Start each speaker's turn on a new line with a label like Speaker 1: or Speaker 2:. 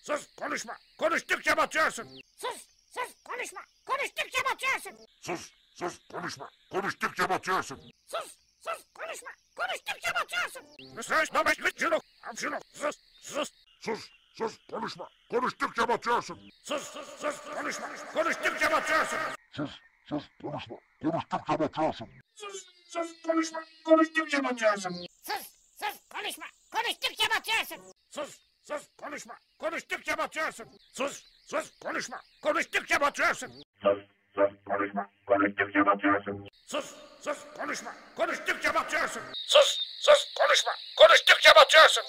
Speaker 1: Sus konuşma. Konuştukça batıyorsun. Sus konuşma. Konuştukça batıyorsun. Sus konuşma. Konuştukça batıyorsun. Sus konuşma. Konuştukça batıyorsun. Sus babacılık. Amşılık. Sus konuşma. Konuştukça batıyorsun. Sus konuşma. Konuştukça batıyorsun. Sus konuşma. Konuştukça batıyorsun. Sus konuşma. Konuştukça batıyorsun. Sus konuşma. Konuştukça batıyorsun. Sus konuşma. Konuştukça batıyorsun. Sus konuşma. Konuştukça batıyorsun. Sus konuşma. Konuştukça batıyorsun. Sus konuşma. Konuştukça batıyorsun. Sus konuşma. Konuştukça batıyorsun.